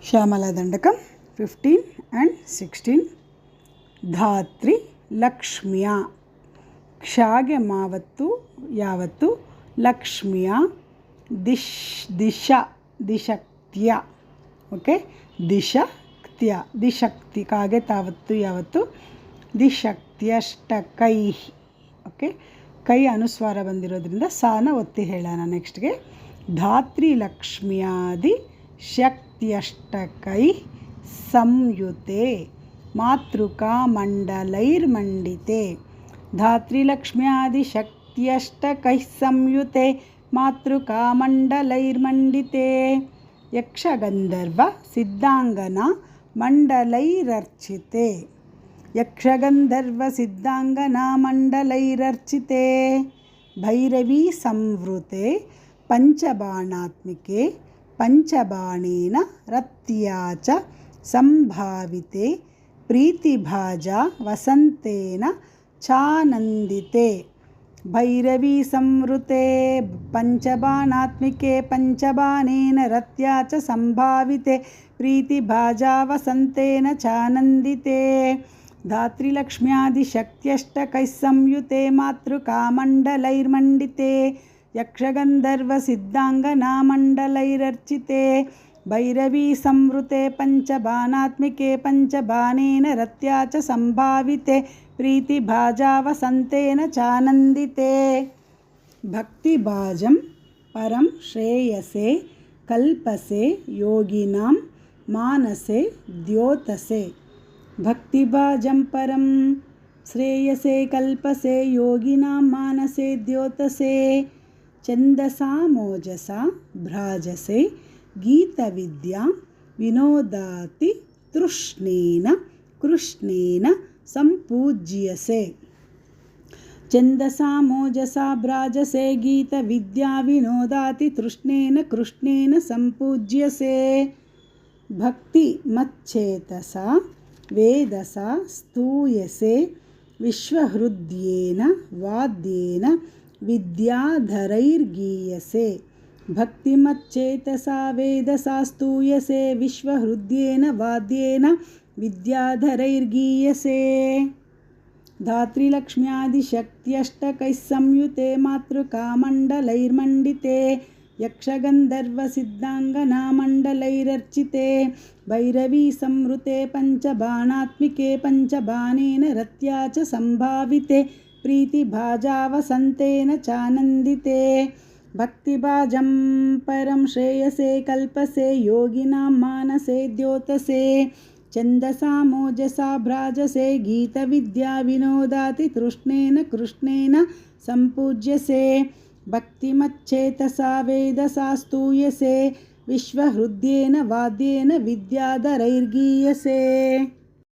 ಶ್ಯಾಮಲಾದಂಡಕಂ 15 and 16. ಧಾತ್ರಿ ಲಕ್ಷ್ಮಿಯ ಕ್ಷಾಗೆ ಮಾವತ್ತು ಯಾವತ್ತು ಲಕ್ಷ್ಮಿಯ ದಿಶಕ್ತಿಯ ಓಕೆ ದಿಶಕ್ತಿ ಕಾಗೆ ತಾವತ್ತು ಯಾವತ್ತು ದಿಶಕ್ತಿಯಷ್ಟಕೈ ಓಕೆ ಕೈ ಅನುಸ್ವಾರ ಬಂದಿರೋದ್ರಿಂದ ಸಾನ ಒತ್ತಿ ಹೇಳೋಣ. ನೆಕ್ಸ್ಟ್ಗೆ ಧಾತ್ರಿ ಲಕ್ಷ್ಮಿಯಾದಿ ಶಕ್ತಿಯಷ್ಟಕೈ ಸಂಯುತೆ ಮಾತೃಕಾ ಮಂಡಲೈರ್ಮಂಡಿತೆ. ಧಾತ್ರಿ ಲಕ್ಷ್ಮ್ಯಾದಿ ಶಕ್ತಿಯಷ್ಟಕೈ ಸಂಯುತೆ ಮಾತೃಕಾ ಮಂಡಲೈರ್ಮಂಡಿತೆ. ಯಕ್ಷಗಂಧರ್ವ ಸಿದ್ಧಾಂಗನ ಮಂಡಲೈರರ್ಚಿತೆ. ಯಕ್ಷಗಂಧರ್ವ ಸಿದ್ಧಾಂಗನ ಮಂಡಲೈರರ್ಚಿತೆ. ಭೈರವಿ ಸಂವೃತೆ ಪಂಚಬಾಣಾತ್ಮಿಕೆ ಪಂಚಬಾಣೇನ ರತ್ಯಾ ಚ ಸಂಭಾವಿತೆ. ಪ್ರೀತಿಭಾಜಾ ವಸಂತೇನ ಚಾನಂದಿತೆ. ಭೈರವಿ ಸಂವೃತೆ ಪಂಚಬಾಣಾತ್ಮಿಕೆ ಪಂಚಬಾಣೇನ ರತ್ಯಾ ಚ ಸಂಭಾವಿತೆ. ಪ್ರೀತಿಭಾಜಾ ವಸಂತೇನ ಚಾನಂದಿತೆ. ಧಾತ್ರಿಲಕ್ಷ್ಮ್ಯಾದಿ ಶಕ್ತ್ಯಷ್ಟಕೈ ಸಂಯುತೆ ಮಾತೃಕಾ ಮಂಡಲೈರ್ಮಂಡಿತೆ. ಯಕ್ಷಗಂಧರ್ವ ಸಿದ್ಧಾಂಗನಾ ಮಂಡಲೈರರ್ಚಿತೆ. ಭೈರವಿ ಸಂವೃತೆ ಪಂಚಬಾಣಾತ್ಮಿಕೆ ಪಂಚಬಾಣೇನ ರತ್ಯಾ ಚ ಸಂಭಾವಿತೆ. ಪ್ರೀತಿಭಾಜಾ ವಸಂತೇನ ಚಾನಂದಿತೆ. ಭಕ್ತಿಭಾಜಂ ಪರಂ ಶ್ರೇಯಸೆ ಕಲ್ಪಸೆ ಯೋಗಿನಾಂ ಮಾನಸೆ ದ್ಯೋತಸೆ. ಭಕ್ತಿಭಾಜಂ ಪರಂ ಶ್ರೇಯಸೆ ಕಲ್ಪಸೆ ಯೋಗಿನಾಂ ಮಾನಸೆ ದ್ಯೋತಸೆ. ಛಂದಸಾ ಮೋಜಸಾ ಭ್ರಾಜಸೆ ಗೀತವಿದ್ಯಾ ವಿನೋದಾತಿ ತೃಷ್ಣೇನ ಕೃಷ್ಣೇನ ಸಂಪೂಜ್ಯಸೆ. ಛಂದಸಾ ಮೋಜಸಾ ಭ್ರಾಜಸೆ ಗೀತವಿದ್ಯಾ ವಿನೋದಾತಿ ತೃಷ್ಣೇನ ಕೃಷ್ಣೇನ ಸಂಪೂಜ್ಯಸೆ. ಭಕ್ತಿ ಮಚ್ಚೇತಸಾ ವೇದಸಾ ಸ್ತೂಯಸೆ ವಿಶ್ವಹೃದ್ಯೇನ ವಾದ್ಯೇನ ವಿದ್ಯಾಧರೈರ್ಗೀಯಸೆ. ಭಕ್ತಿಮಚ್ಚೇತಸಾ ವೇದಸಾ ಸ್ತೂಯಸೆ ವಿಶ್ವಹೃದ್ಯೇನ ವಾದ್ಯೇನ ವಿದ್ಯಾಧರೈರ್ಗೀಯಸೆ. ಧಾತ್ರಿಲಕ್ಷ್ಮ್ಯಾದಿ ಶಕ್ತ್ಯಷ್ಟಕೈ ಸಂಯುತೆ ಮಾತೃಕಾ ಮಂಡಲೈರ್ಮಂಡಿತೆ. ಯಕ್ಷಗಂಧರ್ವ ಸಿದ್ಧಾಂಗನಾ ಮಂಡಲೈರರ್ಚಿತೆ. ಭೈರವಿ ಸಂವೃತೆ ಪಂಚಬಾಣಾತ್ಮಿಕೆ ಪಂಚಬಾಣೇನ ರತ್ಯಾ ಚ ಸಂಭಾವಿತೆ. ಪ್ರೀತಿಭಾಜಾ ವಸಂತೇನ ಚಾನಂದಿತೆ. ಭಕ್ತಿಭಾಜಂ ಪರಂ ಶ್ರೇಯಸೆ ಕಲ್ಪಸೆ ಯೋಗಿನಾಂ ಮಾನಸೆ ದ್ಯೋತಸೆ. ಛಂದಸಾ ಮೋಜಸಾ ಭ್ರಾಜಸೆ ಗೀತವಿದ್ಯಾ ವಿನೋದಾತಿ ತೃಷ್ಣೇನ ಕೃಷ್ಣೇನ ಸಂಪೂಜ್ಯಸೆ. ಭಕ್ತಿಮಚ್ಚೇತಸಾ ವೇದಸಾ ಸ್ತೂಯಸೆ ವಿಶ್ವಹೃದ್ಯೇನ ವಾದ್ಯೇನ ವಿದ್ಯಾಧರೈರ್ಗೀಯಸೆ.